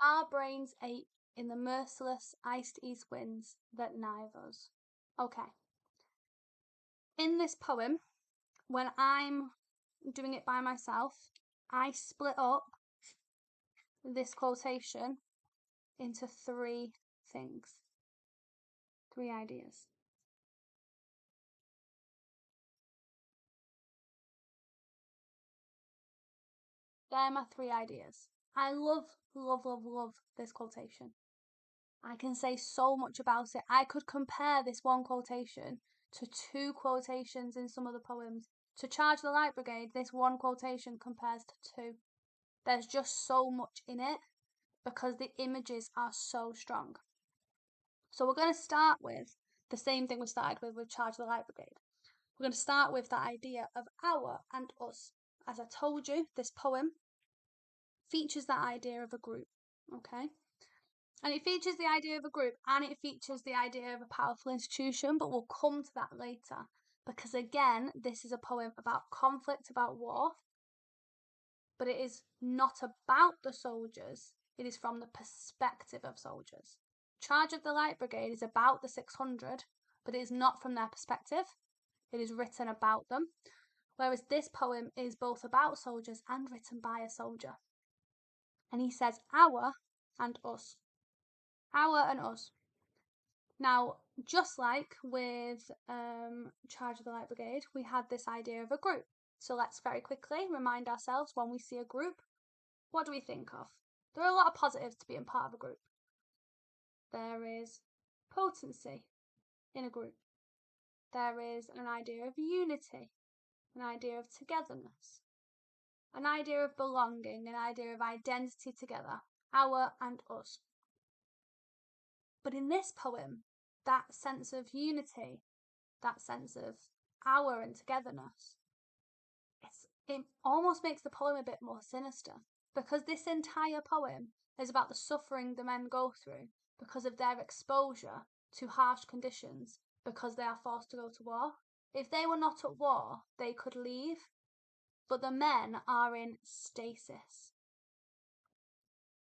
Our brains ache in the merciless iced east winds that knife us. Okay. In this poem, when I'm doing it by myself, I split up this quotation into three things, three ideas. They're my three ideas. I love, love, love, love this quotation. I can say so much about it. I could compare this one quotation to two quotations in some of the poems. To Charge the Light Brigade, this one quotation compares to two. There's just so much in it because the images are so strong. So we're going to start with the same thing we started with Charge the Light Brigade. We're going to start with the idea of our and us. As I told you, this poem features that idea of a group, okay? And it features the idea of a group and it features the idea of a powerful institution, but we'll come to that later. Because again, this is a poem about conflict, about war, but it is not about the soldiers. It is from the perspective of soldiers. Charge of the Light Brigade is about the 600, but it is not from their perspective. It is written about them. Whereas this poem is both about soldiers and written by a soldier. And he says our and us. Our and us. Now, just like with Charge of the Light Brigade, we had this idea of a group. So let's very quickly remind ourselves when we see a group, what do we think of? There are a lot of positives to being part of a group. There is potency in a group. There is an idea of unity, an idea of togetherness, an idea of belonging, an idea of identity together, our and us. But in this poem, that sense of unity, that sense of our and togetherness, it almost makes the poem a bit more sinister, because this entire poem is about the suffering the men go through because of their exposure to harsh conditions, because they are forced to go to war. If they were not at war, they could leave, but the men are in stasis.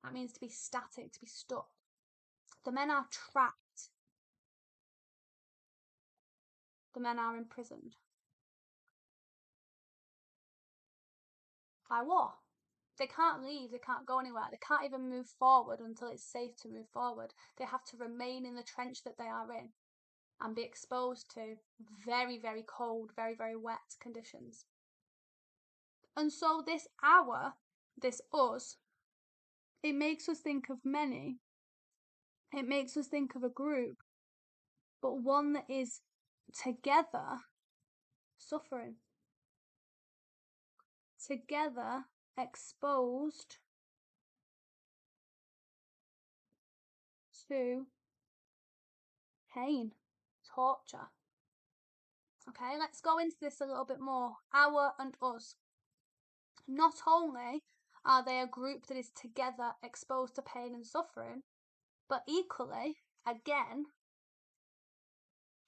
That means to be static, to be stuck. The men are trapped. The men are imprisoned by war. They can't leave, they can't go anywhere, they can't even move forward until it's safe to move forward. They have to remain in the trench that they are in and be exposed to very, very cold, very, very wet conditions. And so this our, this us, it makes us think of many. It makes us think of a group, but one that is together suffering. Together exposed to pain, torture. Okay, let's go into this a little bit more. Our and us. Not only are they a group that is together exposed to pain and suffering, but equally, again,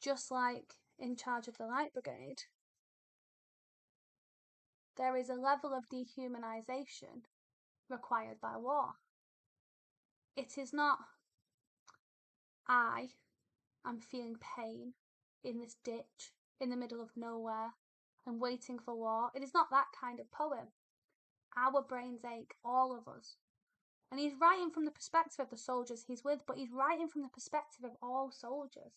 just like in Charge of the Light Brigade, there is a level of dehumanization required by war. It is not, I am feeling pain in this ditch in the middle of nowhere and waiting for war. It is not that kind of poem. Our brains ache, all of us. And he's writing from the perspective of the soldiers he's with, but he's writing from the perspective of all soldiers.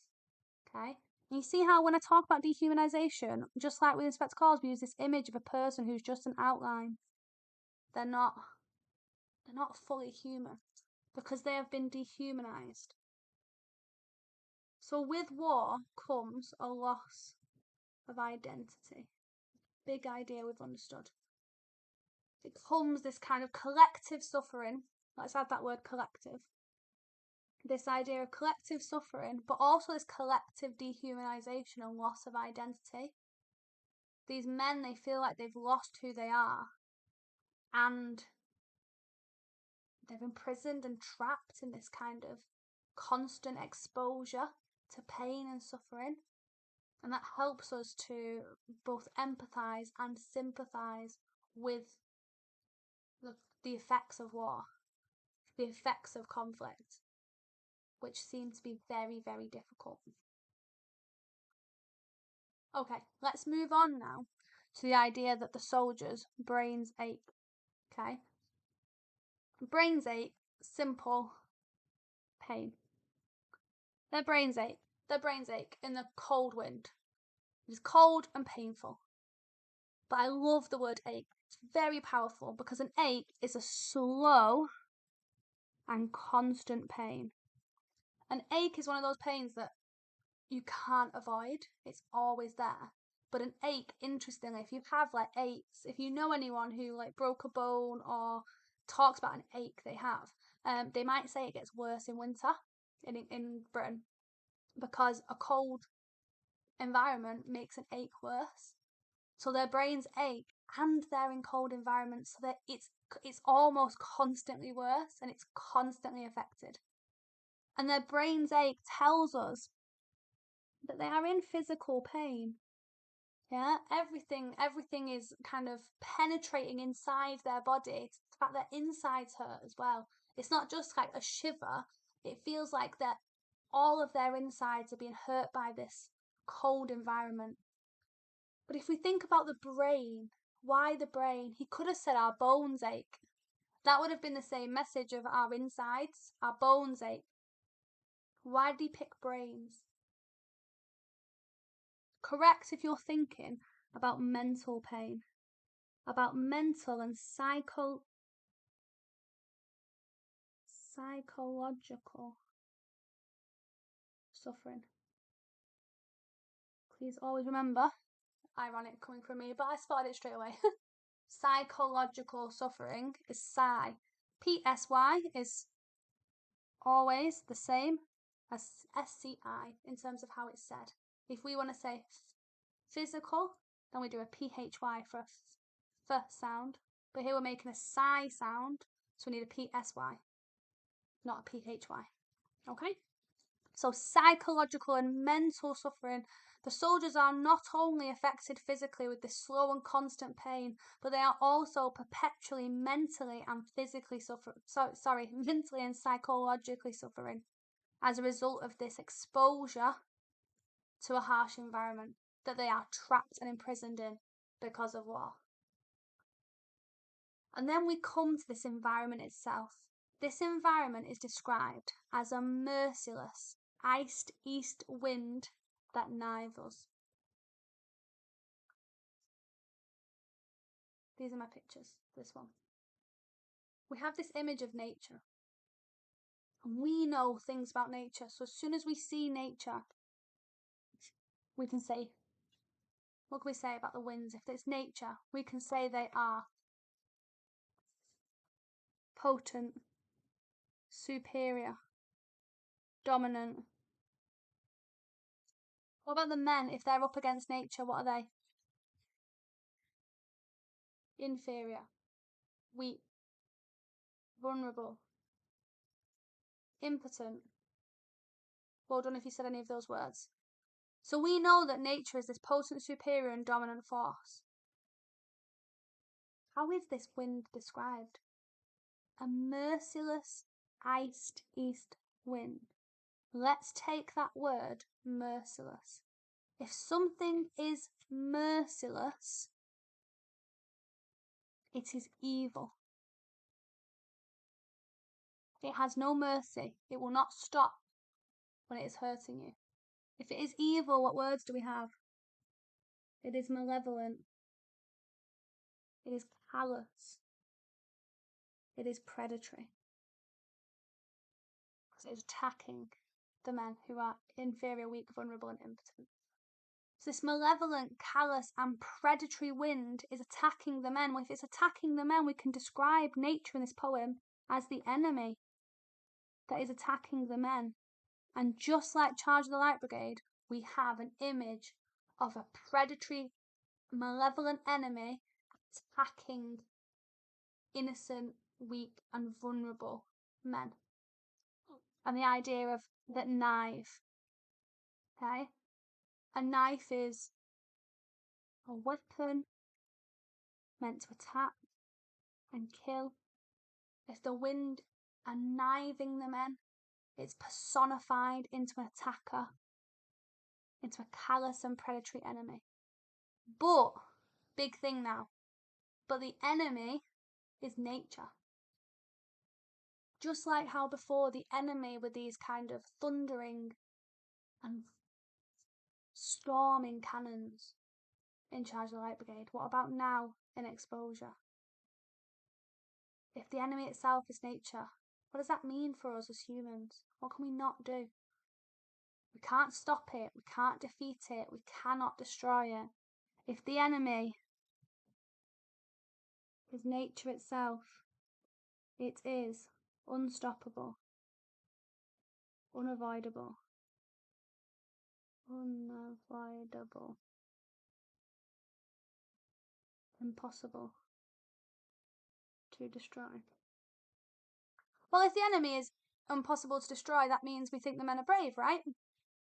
Okay? And you see how when I talk about dehumanization, just like with Inspector Calls, we use this image of a person who's just an outline. They're not fully human because they have been dehumanized. So with war comes a loss of identity. Big idea we've understood. It comes this kind of collective suffering. Let's add that word collective. This idea of collective suffering, but also this collective dehumanization and loss of identity. These men, they feel like they've lost who they are, and they're imprisoned and trapped in this kind of constant exposure to pain and suffering. And that helps us to both empathise and sympathise with the effects of war. the effects of conflict, which seem to be very, very difficult. Okay, let's move on now to the idea that the soldiers' brains ache. Okay? Brains ache, simple pain. Their brains ache. Their brains ache in the cold wind. It is cold and painful. But I love the word ache. It's very powerful because an ache is a slow and constant pain. An ache is one of those pains that you can't avoid. It's always there. But an ache, interestingly, if you have like aches, if you know anyone who like broke a bone or talks about an ache they have, they might say it gets worse in winter in Britain because a cold environment makes an ache worse. So their brains ache and they're in cold environments, so that it's almost constantly worse and it's constantly affected. And their brains ache tells us that they are in physical pain. Yeah, everything is kind of penetrating inside their body. It's the fact their insides hurt as well. It's not just like a shiver. It feels like that all of their insides are being hurt by this cold environment. But if we think about the brain, why the brain? He could have said our bones ache. That would have been the same message of our insides, our bones ache. Why did he pick brains? Correct if you're thinking about mental pain, about mental and psychological suffering. Please always remember, ironic coming from me, but I spotted it straight away. Psychological suffering is psy. PSY is always the same as SCI in terms of how it's said. If we want to say physical, then we do a PHY for a f sound. But here we're making a psi sound, so we need a PSY, not a PHY. Okay? So psychological and mental suffering. The soldiers are not only affected physically with this slow and constant pain, but they are also perpetually mentally and physically mentally and psychologically suffering as a result of this exposure to a harsh environment that they are trapped and imprisoned in because of war. And then we come to this environment itself. This environment is described as a merciless, iced east wind that knives us. These are my pictures, this one. We have this image of nature. And we know things about nature. So as soon as we see nature, we can say, what can we say about the winds? If it's nature, we can say they are potent, superior, dominant. What about the men? If they're up against nature, what are they? Inferior, weak, vulnerable, impotent. Well done if you said any of those words. So we know that nature is this potent, superior and dominant force. How is this wind described? A merciless, iced east wind. Let's take that word, merciless. If something is merciless, it is evil. It has no mercy. It will not stop when it is hurting you. If it is evil, what words do we have? It is malevolent. It is callous. It is predatory. Because it is attacking the men who are inferior, weak, vulnerable and impotent. So this malevolent, callous and predatory wind is attacking the men. Well, if it's attacking the men, we can describe nature in this poem as the enemy that is attacking the men. And just like Charge of the Light Brigade, we have an image of a predatory, malevolent enemy attacking innocent, weak and vulnerable men. And the idea of that knife, okay? A knife is a weapon meant to attack and kill. If the wind and kniving the men. It's personified into an attacker, into a callous and predatory enemy. But, big thing now, but the enemy is nature. Just like how before the enemy were these kind of thundering and storming cannons in charge of the Light Brigade, what about now in exposure? If the enemy itself is nature, what does that mean for us as humans? What can we not do? We can't stop it, we can't defeat it, we cannot destroy it. If the enemy is nature itself, it is unstoppable, unavoidable, impossible to destroy. Well, if the enemy is impossible to destroy, that means we think the men are brave, right?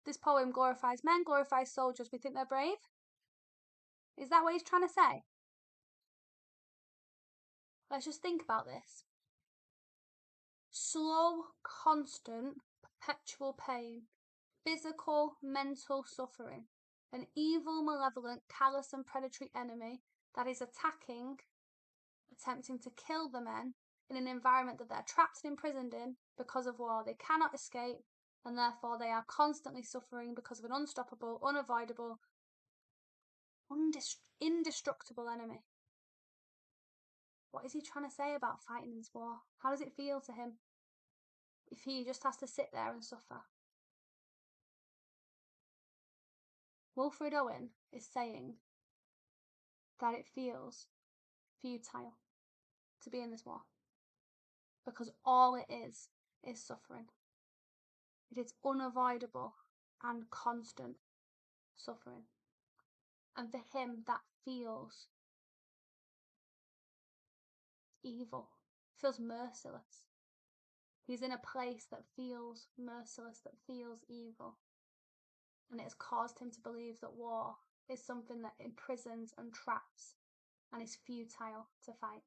This poem glorifies men, glorifies soldiers. We think they're brave? Is that what he's trying to say? Let's just think about this. Slow, constant, perpetual pain, physical, mental suffering, an evil, malevolent, callous and predatory enemy that is attacking, attempting to kill the men in an environment that they're trapped and imprisoned in because of war. They cannot escape, and therefore they are constantly suffering because of an unstoppable, unavoidable, indestructible enemy. What is he trying to say about fighting this war? How does it feel to him if he just has to sit there and suffer? Wilfred Owen is saying that it feels futile to be in this war because all it is suffering. It is unavoidable and constant suffering. And for him, that feels evil, feels merciless. He's in a place that feels merciless, that feels evil. And it has caused him to believe that war is something that imprisons and traps and is futile to fight.